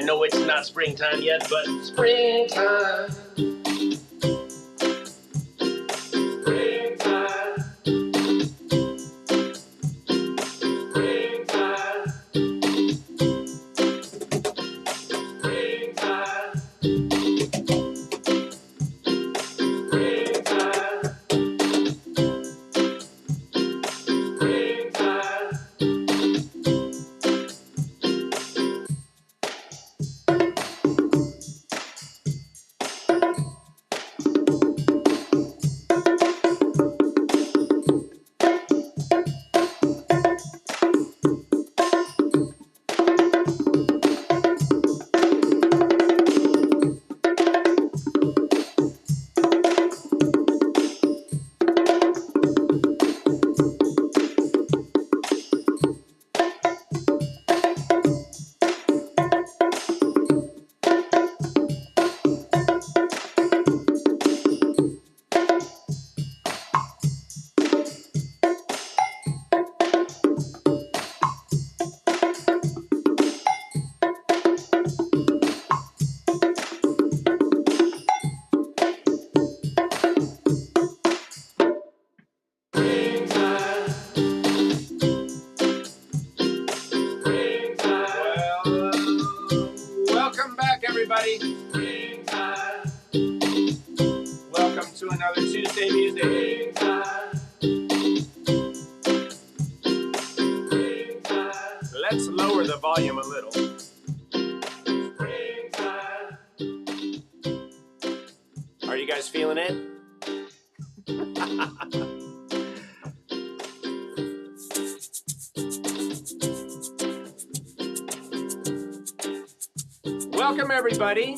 know it's not springtime yet, but springtime. Everybody, welcome to another Tuesday Music. Let's lower the volume a little. Are you guys feeling it? Welcome, everybody.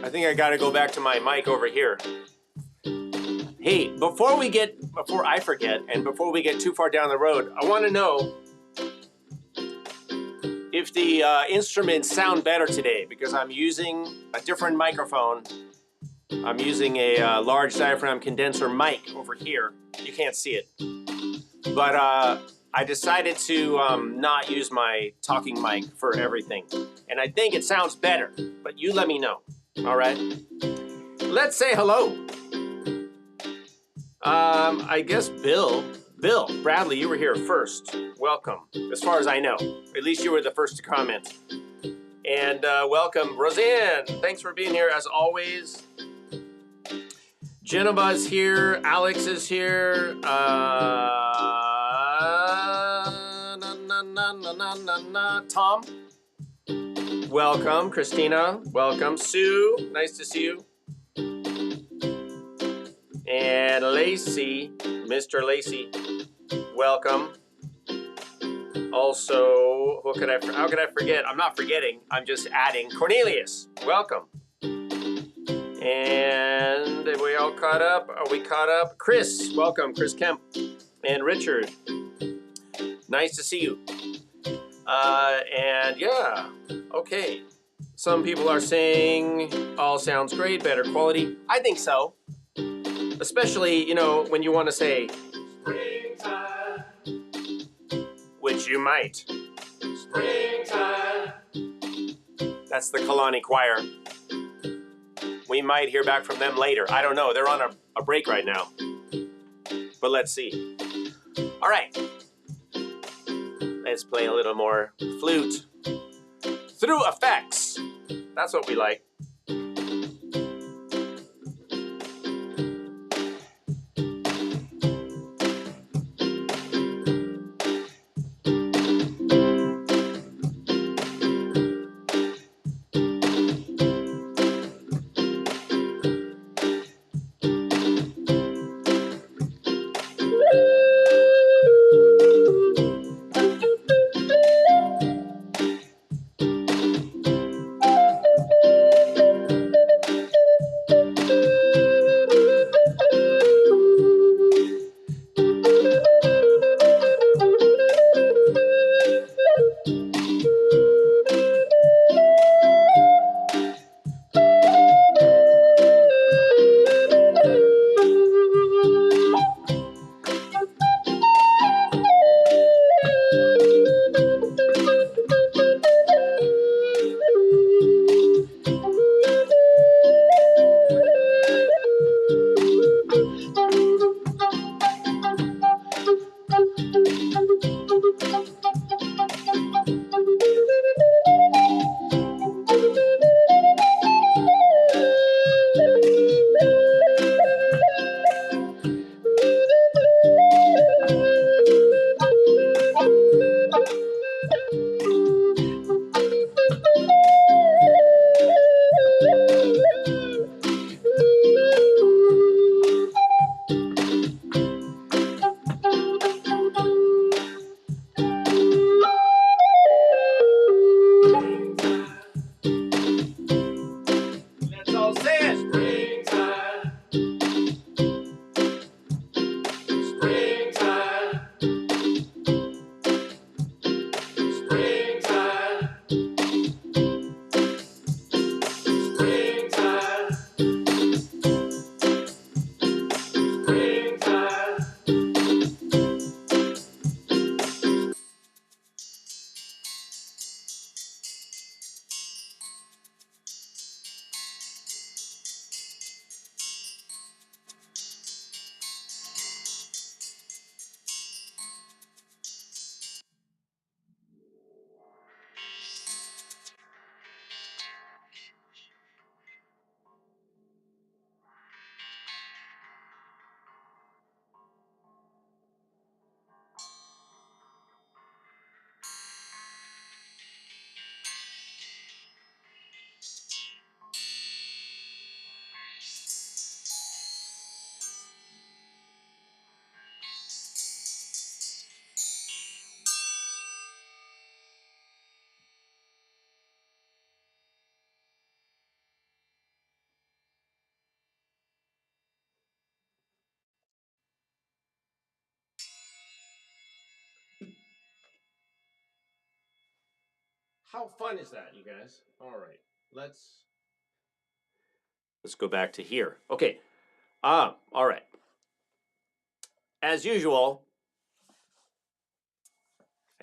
I think I gotta go back to my mic over here. Hey, before I forget, and before we get too far down the road, I want to know if the instruments sound better today, because I'm using a different microphone. I'm using a large diaphragm condenser mic over here. You can't see it. But I decided to not use my talking mic for everything. And I think it sounds better, but you let me know. All right? Let's say hello. I guess Bill, Bradley, you were here first. Welcome, as far as I know. At least you were the first to comment. And welcome, Roseanne. Thanks for being here, as always. Geneva's here. Alex is here. Tom, welcome. Christina, welcome. Sue, nice to see you. And Lacey, Mr. Lacey, welcome. Also, how could I forget? I'm not forgetting, I'm just adding. Cornelius, welcome. And are we all caught up? Are we caught up? Chris, welcome. Chris Kemp. And Richard, nice to see you. And yeah, okay. Some people are saying all sounds great, better quality. I think so. Especially, you know, when you want to say springtime, which you might. Springtime. That's the Kalani choir. We might hear back from them later. I don't know. They're on a break right now. But let's see. All right. Let's play a little more flute. Through effects. That's what we like. How fun is that, you guys? All right, let's go back to here. Okay, all right. As usual,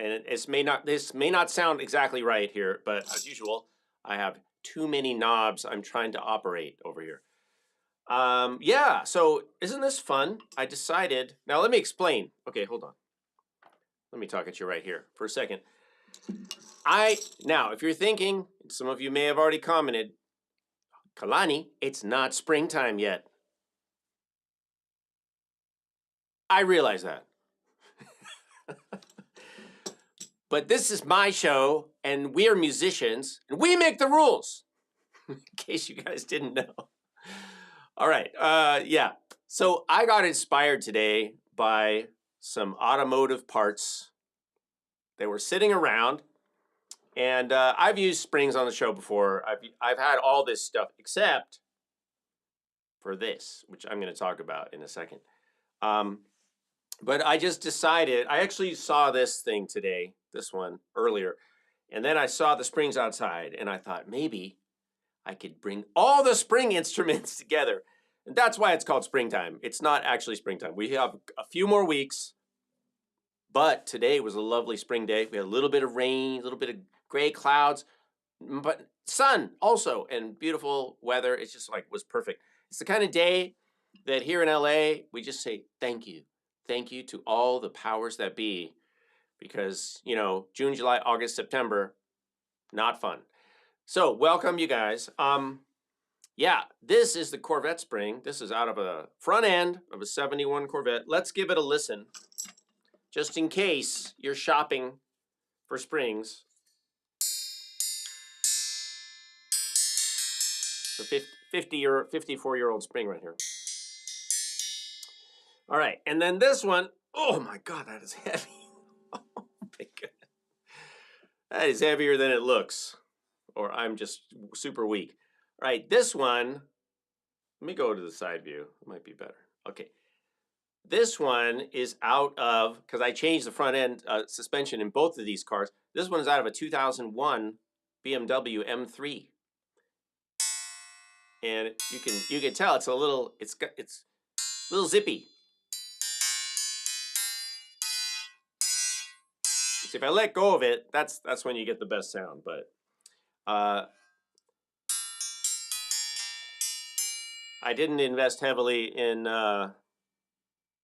And this may not sound exactly right here, but as usual, I have too many knobs I'm trying to operate over here. Yeah, so isn't this fun? I decided, now let me explain. Okay, hold on. Let me talk at you right here for a second. Now, if you're thinking, some of you may have already commented, Kalani, it's not springtime yet. I realize that. But this is my show, and we are musicians, and we make the rules, in case you guys didn't know. All right, yeah. So I got inspired today by some automotive parts. They were sitting around, and I've used springs on the show before. I've had all this stuff except for this, which I'm going to talk about in a second. But I just decided, I actually saw this thing today, this one earlier, and then I saw the springs outside, and I thought maybe I could bring all the spring instruments together. And that's why it's called springtime. It's not actually springtime. We have a few more weeks, but today was a lovely spring day. We had a little bit of rain, a little bit of gray clouds, but sun also, and beautiful weather. It's just like was perfect. It's the kind of day that here in LA, we just say thank you. Thank you to all the powers that be, because, you know, June, July, August, September, not fun. So welcome, you guys. Yeah, this is the Corvette spring. This is out of a front end of a 71 Corvette. Let's give it a listen, just in case you're shopping for springs. The 54-year-old spring right here. All right, and then this one, oh my God, that is heavy. Oh my God. That is heavier than it looks, or I'm just super weak. All right, this one, let me go to the side view. It might be better. Okay, this one is out of, because I changed the front end suspension in both of these cars. This one is out of a 2001 BMW M3. And you can tell it's a little zippy. So if I let go of it, that's when you get the best sound. But I didn't invest heavily in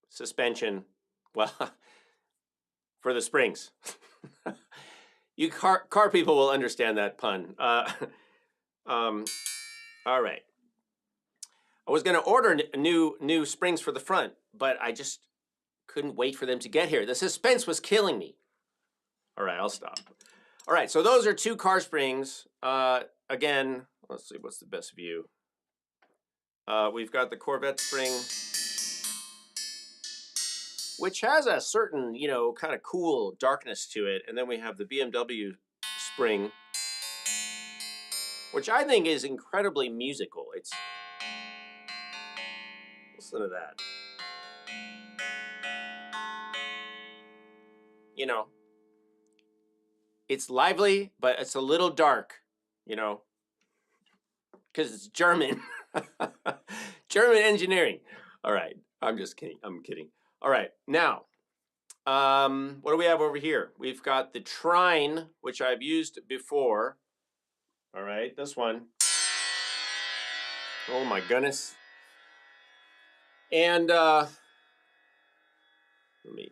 suspension. Well, for the springs. You car people will understand that pun. All right. I was going to order new springs for the front, but I just couldn't wait for them to get here. The suspense was killing me. All right, I'll stop. All right, so those are two car springs. Again, let's see, what's the best view? We've got the Corvette spring, which has a certain, you know, kind of cool darkness to it. And then we have the BMW spring, which I think is incredibly musical. Listen to that. You know, it's lively, but it's a little dark, you know, because it's German. German engineering. All right, I'm just kidding. I'm kidding. All right, now, what do we have over here? We've got the Trine, which I've used before. All right, this one. Oh my goodness. And let me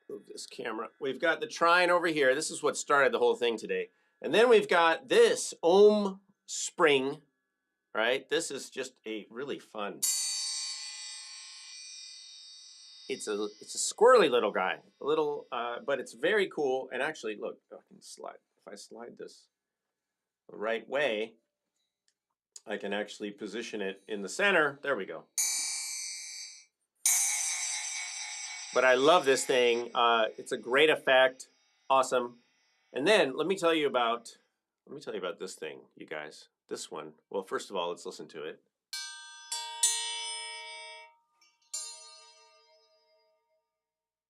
move this camera. We've got the Trine over here. This is what started the whole thing today. And then we've got this ohm spring, right? This is just a really fun. It's a squirrely little guy, a little, but it's very cool. And actually, look, I can slide. If I slide this the right way, I can actually position it in the center. There we go. But I love this thing. It's a great effect. Awesome. And then let me tell you about this thing, you guys. This one. Well, first of all, let's listen to it.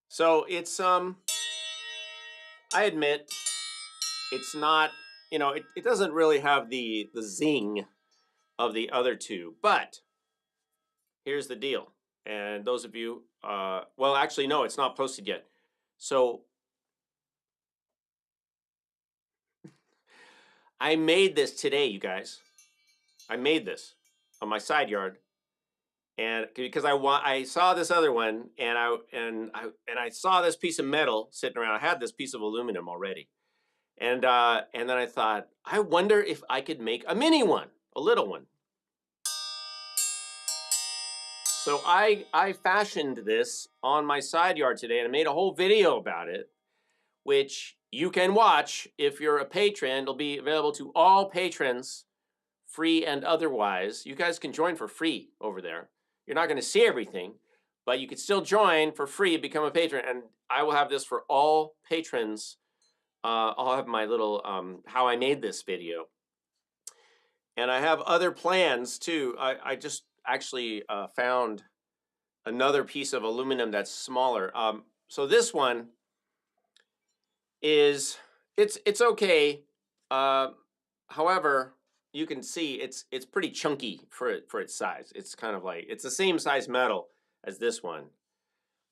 So it's I admit it's not, you know, it doesn't really have the zing of the other two, but here's the deal. And those of you, well, actually, no, it's not posted yet. So I made this today, you guys. I made this on my side yard, and because I saw this other one, and I saw this piece of metal sitting around. I had this piece of aluminum already, and then I thought, I wonder if I could make a mini one, a little one. So I fashioned this on my side yard today, and I made a whole video about it, which you can watch if you're a patron. It'll be available to all patrons, free and otherwise. You guys can join for free over there. You're not going to see everything, but you can still join for free and become a patron. And I will have this for all patrons. I'll have my little how I made this video. And I have other plans too. I just actually found another piece of aluminum that's smaller. So this one is, it's okay. However, you can see it's pretty chunky for its size. It's kind of like, it's the same size metal as this one.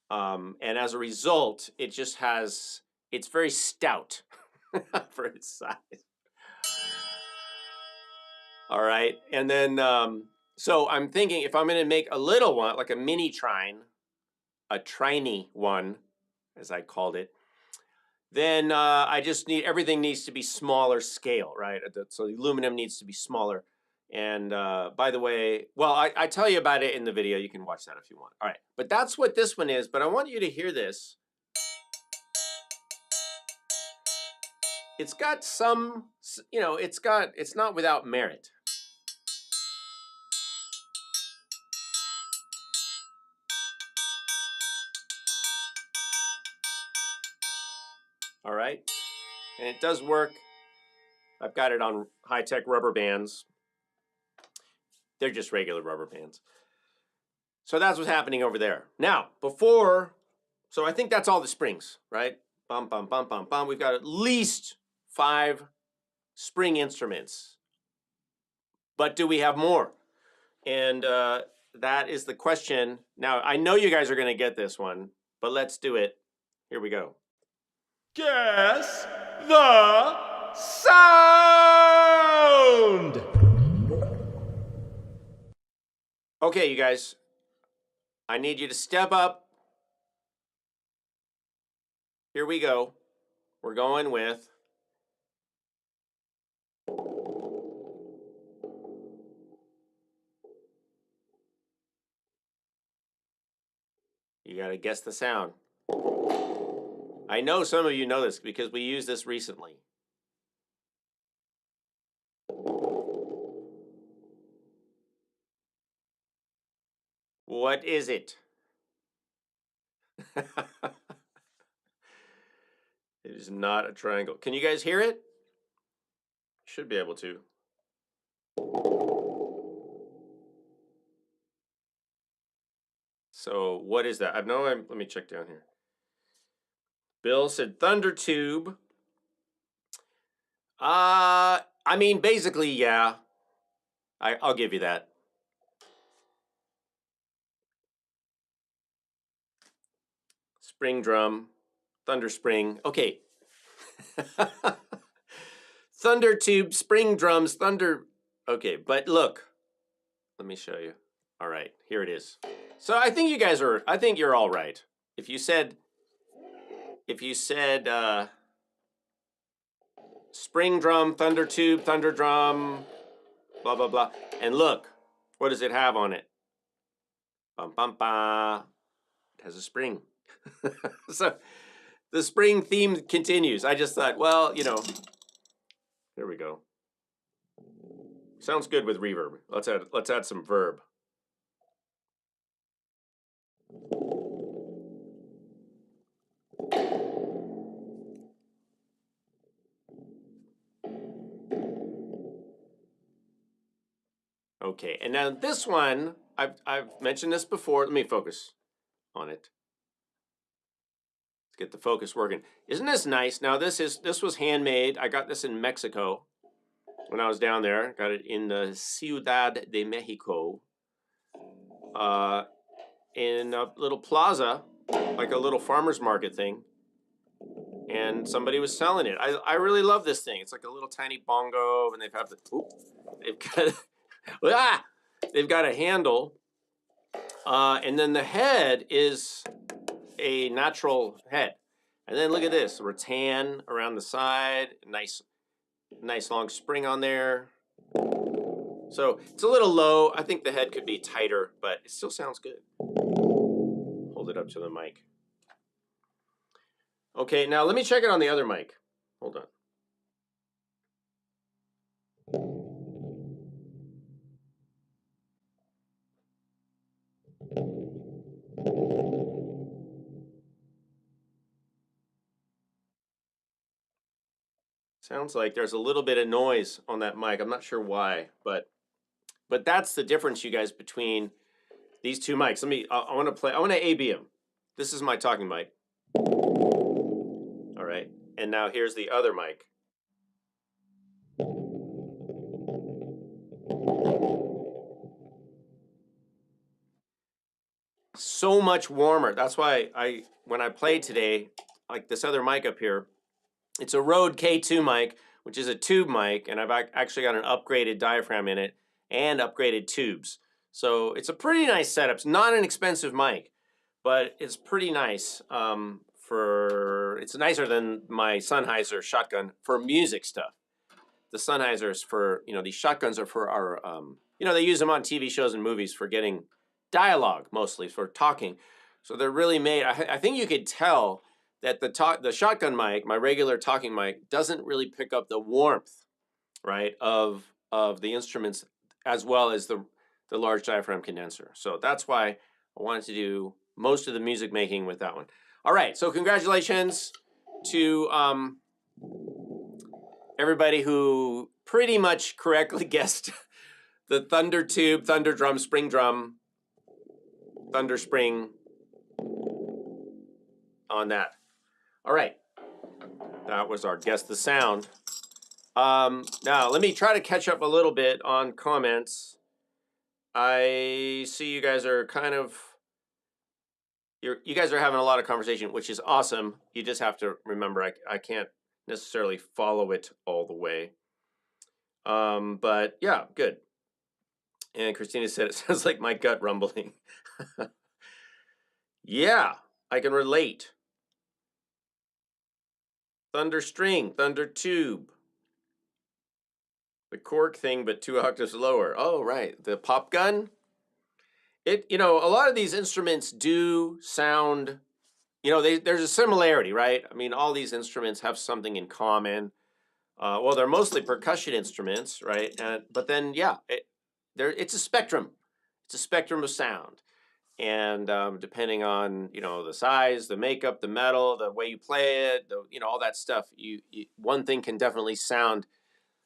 And as a result, it just has, it's very stout for its size. All right, and then, so I'm thinking if I'm gonna make a little one, like a mini trine, a triney one, as I called it, then I just need, everything needs to be smaller scale, right? So the aluminum needs to be smaller. And by the way, well, I tell you about it in the video. You can watch that if you want. All right, but that's what this one is. But I want you to hear this. It's got some, you know, it's not without merit. All right, and it does work. I've got it on high-tech rubber bands. They're just regular rubber bands. So that's what's happening over there. Now, so I think that's all the springs, right? Bum, bum, bum, bum, bum. We've got at least 5 spring instruments. But do we have more? And that is the question. Now, I know you guys are going to get this one, but let's do it. Here we go. Guess the sound! Okay, you guys. I need you to step up. Here we go. We're going with you got to guess the sound. I know some of you know this because we used this recently. What is it? It is not a triangle. Can you guys hear it? Should be able to. So what is that? Let me check down here. Bill said thunder tube. I mean, basically, yeah. I'll give you that. Spring drum, thunder spring. Okay. Thunder tube, spring drums, thunder. Okay, but look. Let me show you. All right, here it is. So I think you're all right. If you said spring drum, thunder tube, thunder drum, blah, blah, blah. And look, what does it have on it? Bum, bum, ba. It has a spring. So the spring theme continues. I just thought, well, you know, here we go. Sounds good with reverb. Let's add some verb. Okay, and now this one, I've mentioned this before. Let me focus on it. Let's get the focus working. Isn't this nice? Now this was handmade. I got this in Mexico when I was down there. Got it in the Ciudad de Mexico. In a little plaza, like a little farmer's market thing. and somebody was selling it. I really love this thing. It's like a little tiny bongo, and they've got a handle, and then the head is a natural head. And then look at this, rattan around the side, nice long spring on there. So it's a little low. I think the head could be tighter, but it still sounds good. Hold it up to the mic. Okay, now let me check it on the other mic. Hold on. Sounds like there's a little bit of noise on that mic. I'm not sure why, but that's the difference, you guys, between these two mics. I want to A/B them. This is my talking mic. All right, and now here's the other mic. So much warmer. That's why when I played today, like this other mic up here, it's a Rode K2 mic, which is a tube mic, and I've actually got an upgraded diaphragm in it and upgraded tubes. So it's a pretty nice setup. It's not an expensive mic, but it's pretty nice. It's nicer than my Sennheiser shotgun for music stuff. The Sennheisers these shotguns are for our, they use them on TV shows and movies for getting dialogue, mostly for talking. So they're really made. I think you could tell that the shotgun mic, my regular talking mic, doesn't really pick up the warmth, right, of the instruments as well as the large diaphragm condenser. So that's why I wanted to do most of the music making with that one. All right, so congratulations to everybody who pretty much correctly guessed the thunder tube, thunder drum, spring drum, thunder spring on that. All right, that was our Guess the Sound. Now, let me try to catch up a little bit on comments. I see you guys are you guys are having a lot of conversation, which is awesome. You just have to remember, I can't necessarily follow it all the way. But yeah, good. And Christina said, it sounds like my gut rumbling. Yeah, I can relate. Thunder string, thunder tube. The cork thing, but 2 octaves lower. Oh, right. The pop gun. A lot of these instruments do sound, there's a similarity, right? I mean, all these instruments have something in common. Well, they're mostly percussion instruments, right? But then, yeah, it's a spectrum. It's a spectrum of sound. And depending on, the size, the makeup, the metal, the way you play it, all that stuff, one thing can definitely sound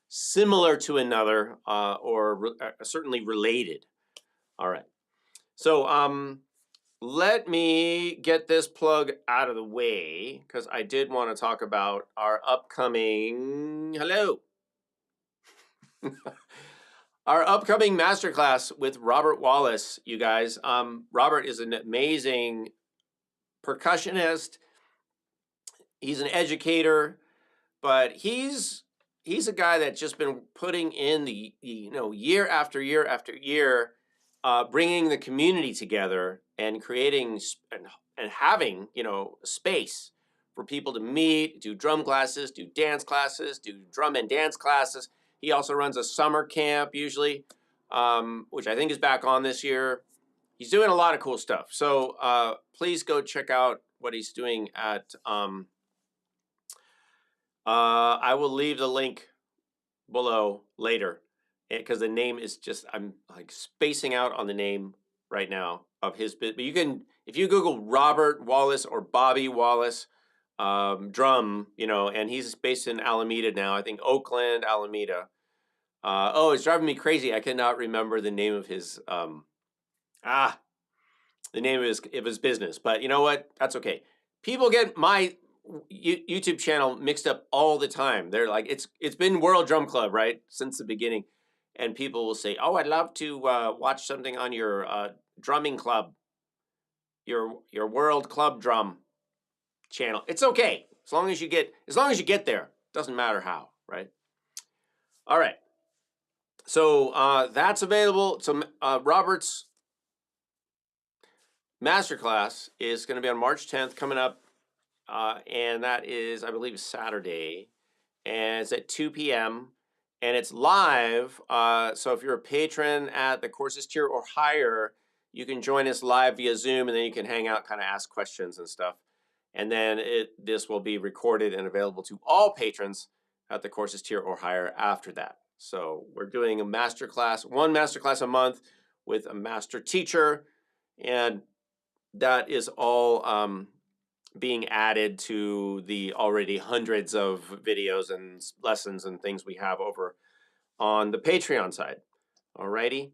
similar to another, or certainly related. All right. So let me get this plug out of the way, because I did want to talk about our upcoming our upcoming masterclass with Robert Wallace, you guys. Robert is an amazing percussionist. He's an educator, but he's a guy that's just been putting in the year after year after year, bringing the community together and creating and having space for people to meet, do drum classes, do dance classes, do drum and dance classes. He also runs a summer camp usually, which I think is back on this year. He's doing a lot of cool stuff. So please go check out what he's doing at. I will leave the link below later, because the name is I'm like spacing out on the name right now of his bit. But you can, if you Google Robert Wallace or Bobby Wallace drum, and he's based in Alameda now. I think Oakland, Alameda. It's driving me crazy. I cannot remember the name of his the name of his business. But you know what? That's okay. People get my YouTube channel mixed up all the time. They're like, it's been World Drum Club, right, since the beginning, and people will say, "Oh, I'd love to watch something on your drumming club, your World Club Drum channel." It's okay. As long as you get there, doesn't matter how, right? All right. So that's available. So Robert's Masterclass is going to be on March 10th coming up, and that is, I believe, Saturday, and it's at 2 p.m. and it's live. So if you're a patron at the courses tier or higher, you can join us live via Zoom, and then you can hang out, kind of ask questions and stuff. And then this will be recorded and available to all patrons at the courses tier or higher after that. So we're doing one masterclass a month with a master teacher, and that is all being added to the already hundreds of videos and lessons and things we have over on the Patreon side. Alrighty,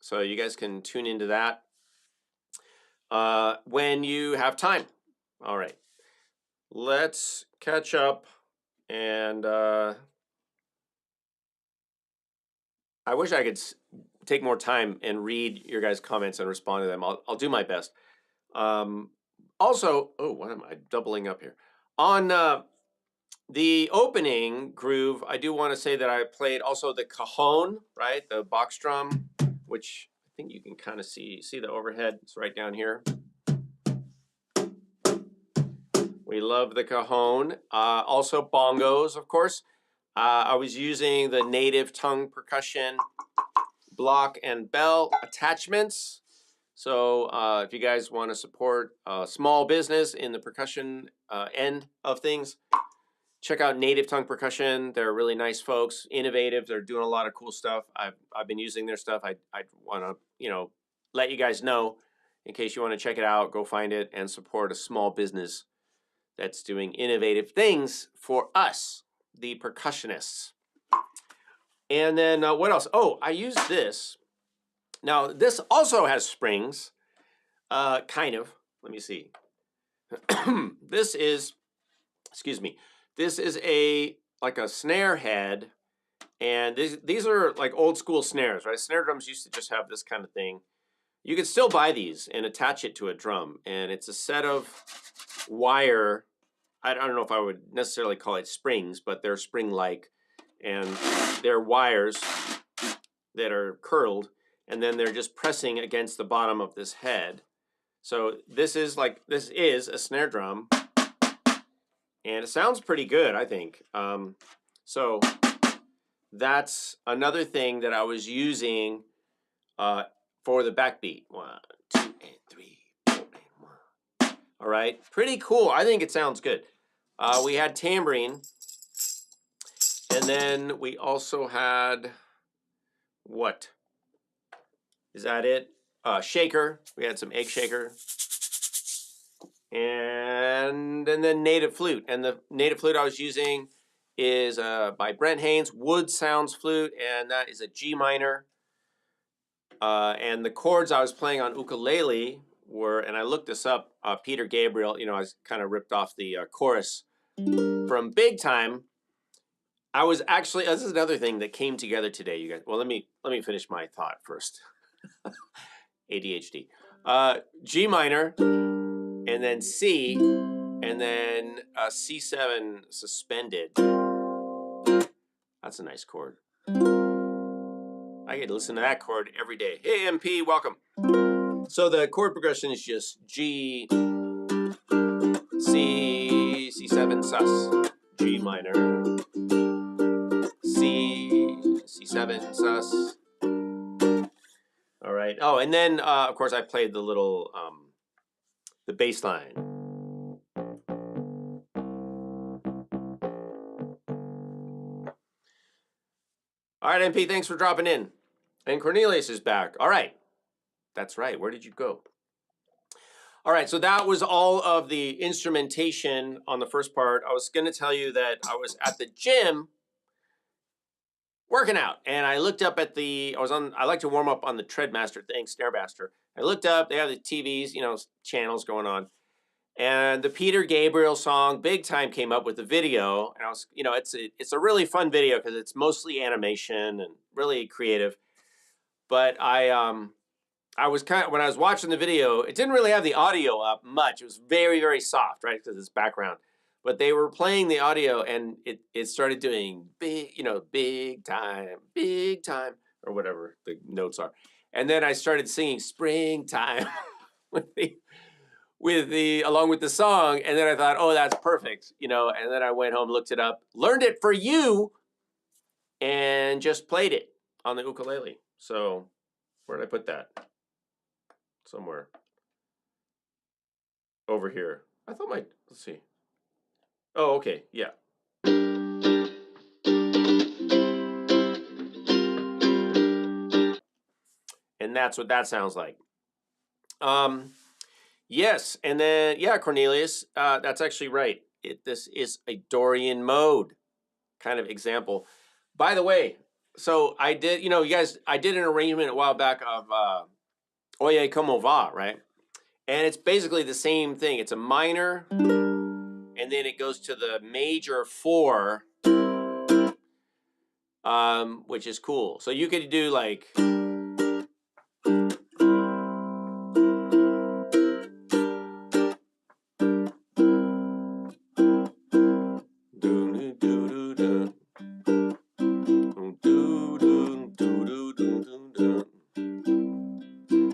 so you guys can tune into that when you have time. All right, let's catch up, and I wish I could take more time and read your guys' comments and respond to them. I'll do my best. Also, what am I doubling up here? On the opening groove, I do want to say that I played also the cajon, right? The box drum, which I think you can kind of see the overhead. It's right down here. We love the cajon. Also bongos, of course. I was using the native tongue percussion block and bell attachments. So if you guys want to support a small business in the percussion end of things, check out Native Tongue Percussion. They're really nice folks, innovative. They're doing a lot of cool stuff. I've been using their stuff. I want to let you guys know in case you want to check it out. Go find it and support a small business that's doing innovative things for us, the percussionists. And then what else? Oh, I use this. Now, this also has springs, kind of. Let me see. This is like a snare head, and these are like old school snares, right? Snare drums used to just have this kind of thing. You can still buy these and attach it to a drum, and it's a set of wire. I don't know if I would necessarily call it springs, but they're spring-like, and they're wires that are curled, and then they're just pressing against the bottom of this head. So this is a snare drum, and it sounds pretty good, I think. So that's another thing that I was using for the backbeat. 1, 2, and 3, 4, and 1. All right, pretty cool. I think it sounds good. We had tambourine, and then we also had what? Is that it? Shaker. We had some egg shaker. And then native flute. And the native flute I was using is by Brent Haynes, Wood Sounds flute, and that is a G minor. And the chords I was playing on ukulele were, and I looked this up, Peter Gabriel, I kind of ripped off the chorus from Big Time. I was actually, this is another thing that came together today, you guys. Well, let me finish my thought first. ADHD. G minor, and then C, and then C7 suspended. That's a nice chord. I get to listen to that chord every day. Hey, MP, welcome. So the chord progression is just G, C, C7 sus, G minor, C, C7 sus. All right. Oh, and then of course I played the little the bass line. All right, MP, thanks for dropping in. And Cornelius is back. All right. That's right. Where did you go? All right, so that was all of the instrumentation on the first part. I was going to tell you that I was at the gym working out, and I looked up at I like to warm up on the Treadmaster thing, Stairmaster. I looked up, they have the TVs, channels going on, and the Peter Gabriel song Big Time came up with the video, and I was, it's a really fun video because it's mostly animation and really creative. But I was when I was watching the video, it didn't really have the audio up much. It was very, very soft, right? Because it's background. but they were playing the audio and it started doing big, big time, or whatever the notes are. And then I started singing springtime with the along with the song, and then I thought, oh, that's perfect, and then I went home, looked it up, learned it for you, and just played it on the ukulele. So where did I put that? Somewhere over here. I thought let's see. Oh, okay, yeah. And that's what that sounds like. Yes, and then yeah, Cornelius, that's actually right. This is a Dorian mode kind of example. By the way, so I did, you guys, I did an arrangement a while back of Oye Como Va, right? And it's basically the same thing. It's a minor, and then it goes to the major 4, which is cool. So you could do like.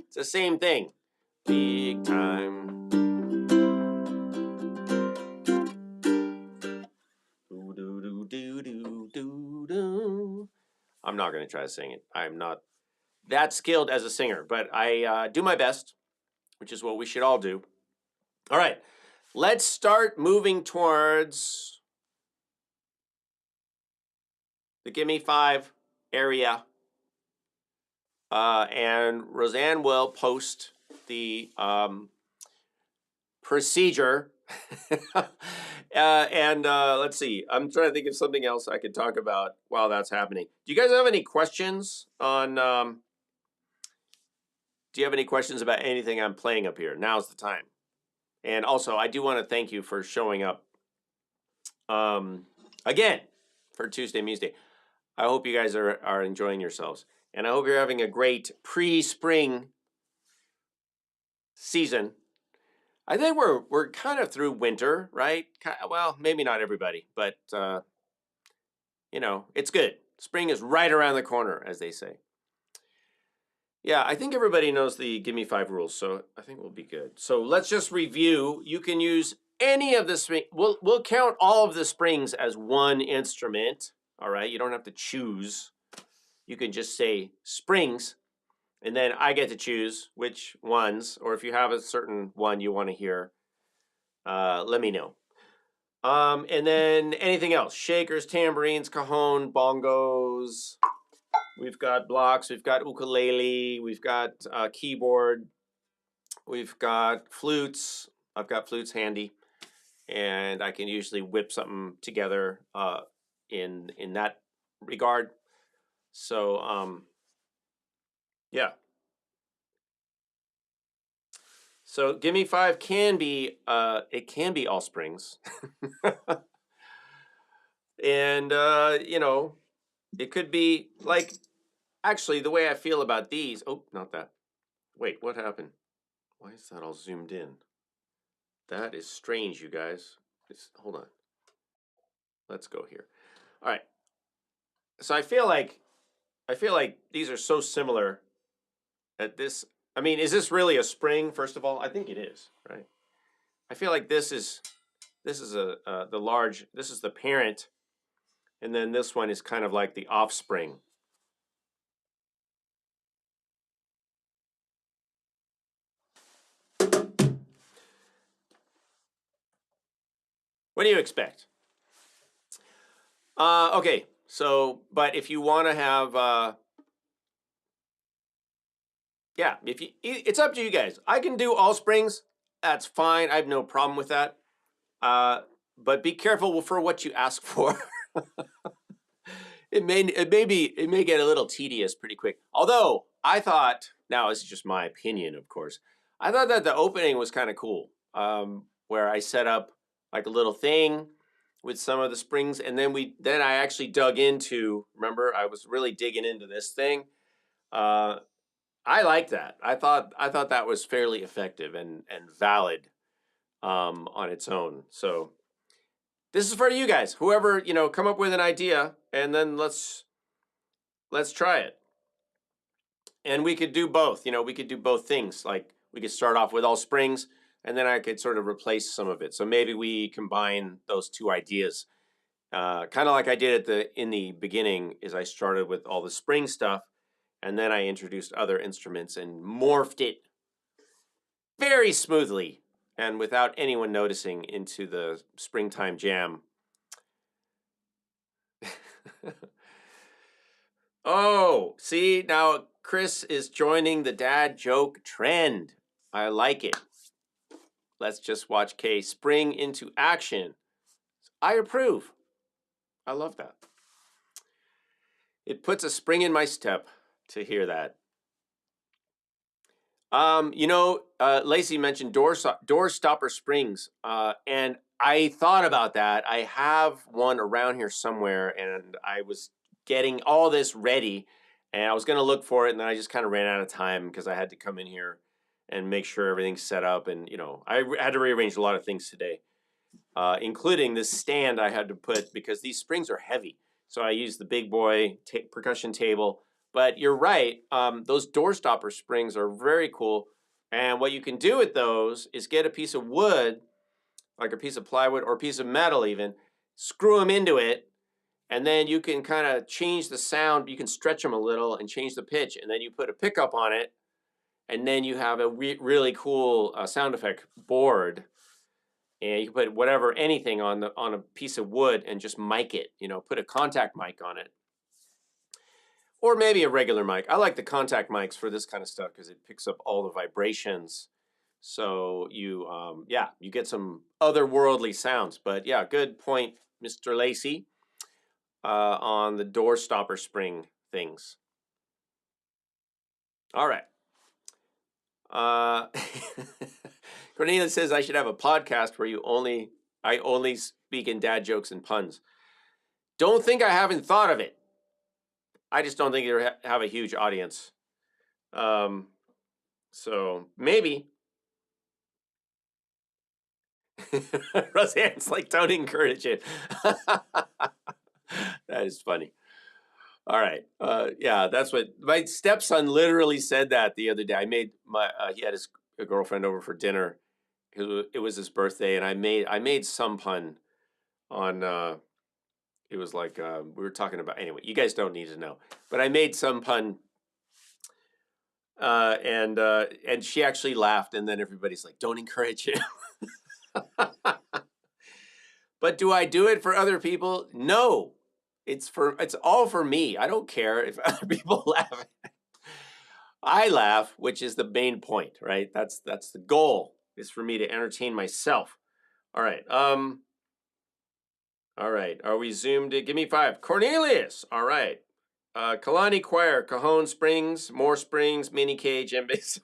It's the same thing. Big time. I'm not going to try to sing it. I'm not that skilled as a singer, but I do my best, which is what we should all do. All right, let's start moving towards the Gimme 5 area. And Roseanne will post the procedure. And let's see. I'm trying to think of something else I could talk about while that's happening. Do you guys have any questions on? Do you have any questions about anything I'm playing up here? Now's the time. And also, I do want to thank you for showing up again for Tuesday Museday. I hope you guys are enjoying yourselves, and I hope you're having a great pre-spring season. I think we're kind of through winter, right? Well, maybe not everybody, but it's good. Spring is right around the corner, as they say. Yeah, I think everybody knows the Gimme 5 rules, so I think we'll be good. So let's just review. You can use any of the string. We'll count all of the springs as one instrument. All right, you don't have to choose. You can just say springs, and then I get to choose which ones, or if you have a certain one you want to hear, let me know. And then anything else, shakers, tambourines, cajon, bongos. We've got blocks, we've got ukulele, we've got keyboard, we've got flutes. I've got flutes handy, and I can usually whip something together in that regard. So yeah. So Gimme 5 can be it can be all springs. And it could be like, actually, the way I feel about these. Oh, not that. Wait, what happened? Why is that all zoomed in? That is strange, you guys. Hold on. Let's go here. All right. So I feel like these are so similar that this. I mean, is this really a spring? First of all, I think it is, right? I feel like this is the large. This is the parent, and then this one is kind of like the offspring. What do you expect? Okay, so, but if you want to have, yeah, it's up to you guys. I can do all springs. That's fine. I have no problem with that. But be careful for what you ask for. It may get a little tedious pretty quick. Although I thought, now this is just my opinion, of course, I thought that the opening was kind of cool, where I set up like a little thing with some of the springs, and then I actually dug into. Remember, I was really digging into this thing. I like that. I thought that was fairly effective and valid on its own. So this is for you guys. Whoever, come up with an idea, and then let's try it. And we could do both. We could do both things. Like we could start off with all springs, and then I could sort of replace some of it. So maybe we combine those two ideas. Kind of like I did in the beginning, is I started with all the spring stuff, and then I introduced other instruments and morphed it very smoothly and without anyone noticing into the springtime jam. Oh, see, now Chris is joining the dad joke trend. I like it. Let's just watch Kay spring into action. I approve. I love that. It puts a spring in my step to hear that. Lacey mentioned door stopper springs, and I thought about that. I have one around here somewhere, and I was getting all this ready, and I was going to look for it, and then I just kind of ran out of time because I had to come in here and make sure everything's set up, and I had to rearrange a lot of things today, including this stand I had to put because these springs are heavy. So I used the big boy percussion table. But you're right, those door stopper springs are very cool. And what you can do with those is get a piece of wood, like a piece of plywood or a piece of metal even, screw them into it, and then you can kind of change the sound. You can stretch them a little and change the pitch, and then you put a pickup on it, and then you have a really cool sound effect board. And you can put anything on a piece of wood and just mic it, put a contact mic on it. Or maybe a regular mic. I like the contact mics for this kind of stuff because it picks up all the vibrations. So you get some otherworldly sounds. But yeah, good point, Mr. Lacey, on the door stopper spring things. All right. Cornelia says I should have a podcast where I only speak in dad jokes and puns. Don't think I haven't thought of it. I just don't think it have a huge audience. So maybe. Roseanne's like, don't encourage it. That is funny. All right. Yeah, that's what my stepson literally said that the other day. I made he had a girlfriend over for dinner. It was his birthday, and I made some pun on. It was like we were talking about. Anyway, you guys don't need to know, but I made some pun. And she actually laughed, and then everybody's like, "Don't encourage him." But do I do it for other people? No, it's all for me. I don't care if other people laugh. I laugh, which is the main point, right? That's the goal, is for me to entertain myself. All right. All right. Are we zoomed in? Give me 5. Cornelius. All right. Kalani Choir, Cajon Springs, More Springs, Mini K, djembe.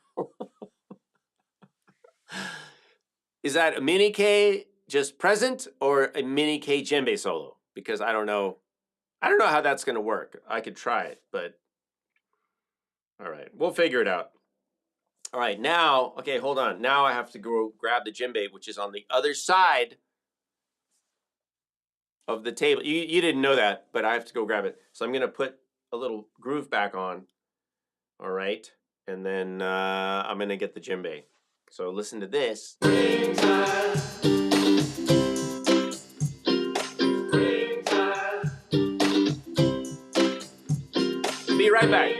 Is that a Mini K just present or a Mini K djembe solo? Because I don't know how that's going to work. I could try it, but all right, we'll figure it out. All right, now, okay, hold on. Now I have to go grab the djembe, which is on the other side of the table. You didn't know that, but I have to go grab it. So I'm going to put a little groove back on. All right, and then I'm going to get the djembe. So listen to this. Be right back.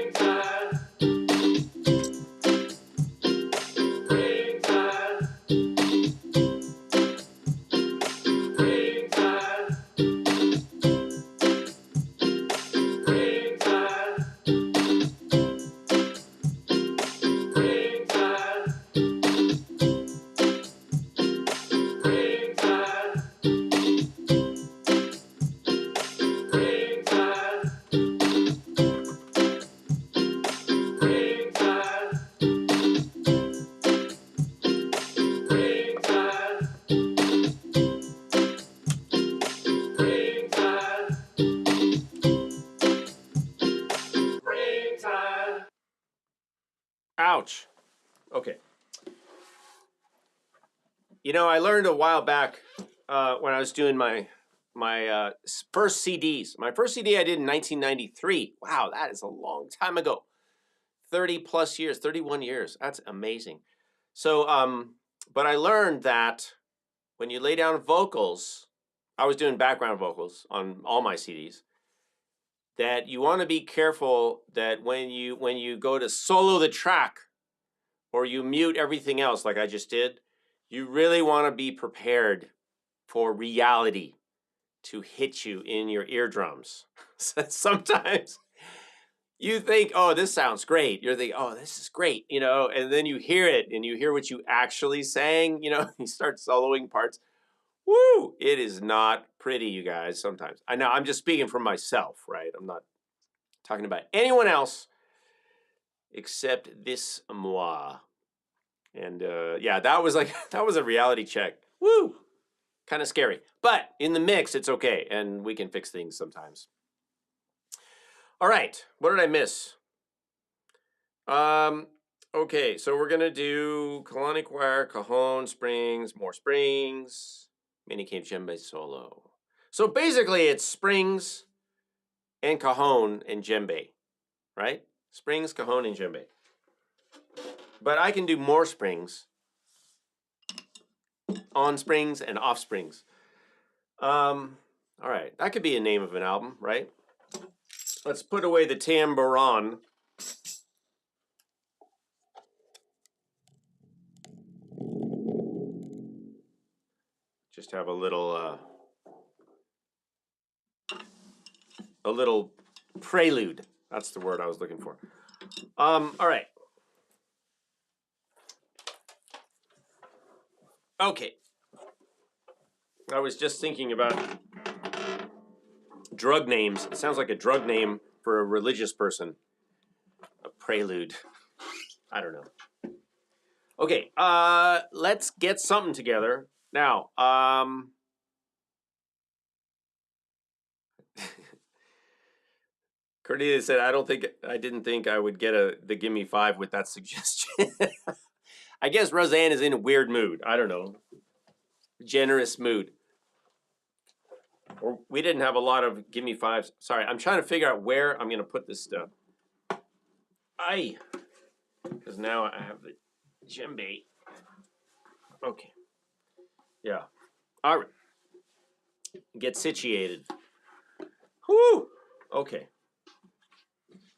Ouch. Okay. I learned a while back when I was doing my my first CDs. My first CD I did in 1993. Wow, that is a long time ago. 30 plus years, 31 years. That's amazing. So, but I learned that when you lay down vocals, I was doing background vocals on all my CDs, that you want to be careful that when you go to solo the track or you mute everything else like I just did, you really want to be prepared for reality to hit you in your eardrums. Sometimes you think, oh, this sounds great. You're thinking, oh, this is great, you know, and then you hear it and you hear what you actually sang, you know, you start soloing parts. Woo! It is not pretty, you guys, sometimes. I know I'm just speaking for myself, right? I'm not talking about anyone else except this moi. And yeah, that was like, that was a reality check. Woo! Kind of scary. But in the mix, it's okay. And we can fix things sometimes. All right. What did I miss? Okay, so we're going to do Kalani choir, cajon, springs, more springs, mini cave djembe solo. So basically it's springs and cajon and djembe, right? Springs, cajon, and djembe. But I can do more springs, on springs and off springs. All right, that could be a name of an album, right? Let's put away the tambourine. Just have a little prelude. That's the word I was looking for. All right. Okay. I was just thinking about drug names. It sounds like a drug name for a religious person. A prelude. I don't know. Okay, let's get something together. Now, Cornelia said, I didn't think I would get the Gimme 5 with that suggestion. I guess Roseanne is in a weird mood. I don't know. Generous mood. Or we didn't have a lot of Gimme 5s. Sorry, I'm trying to figure out where I'm going to put this stuff. Because now I have the djembe. Okay. Yeah. All right. Get situated. Whoo! Okay.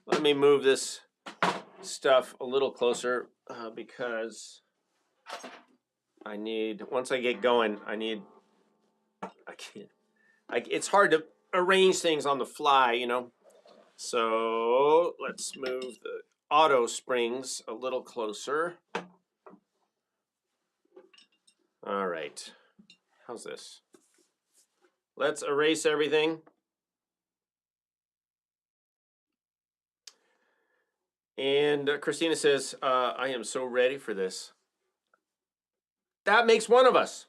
Let me move this stuff a little closer because I need, once I get going, it's hard to arrange things on the fly, you know. So let's move the auto springs a little closer. All right. How's this? Let's erase everything. And Christina says, I am so ready for this. That makes one of us.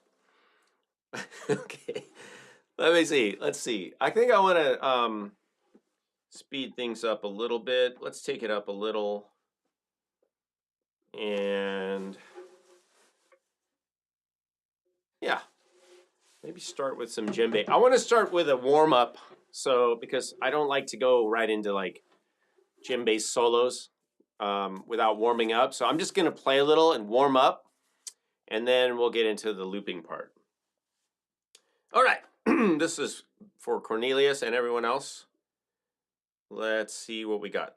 Okay. Let me see. Let's see. I think I want to speed things up a little bit. Let's take it up a little. And yeah, maybe start with some djembe. I want to start with a warm up. So, because I don't like to go right into like djembe solos without warming up. So I'm just going to play a little and warm up. And then we'll get into the looping part. All right. This is for Cornelius and everyone else. Let's see what we got.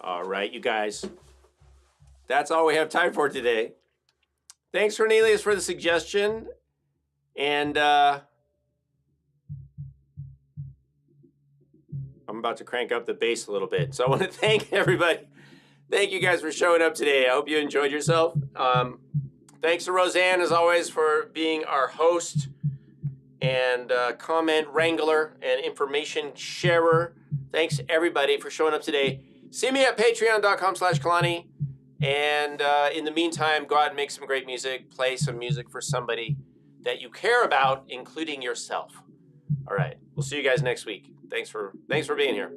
All right, you guys. That's all we have time for today. Thanks, Cornelius, for the suggestion. And I'm about to crank up the bass a little bit. So I want to thank everybody. Thank you guys for showing up today. I hope you enjoyed yourself. Thanks to Roseanne, as always, for being our host and comment wrangler and information sharer. Thanks, everybody, for showing up today. See me at patreon.com/Kalani. And in the meantime, go out and make some great music. Play some music for somebody that you care about, including yourself. All right. We'll see you guys next week. Thanks for being here.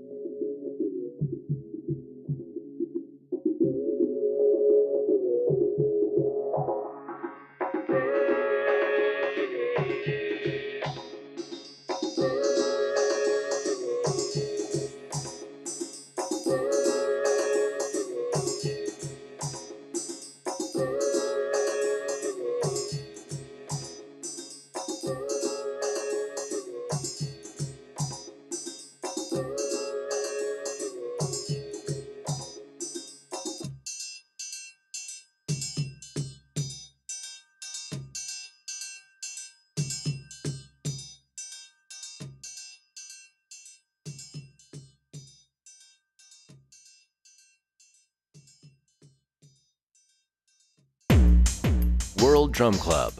World Drum Club,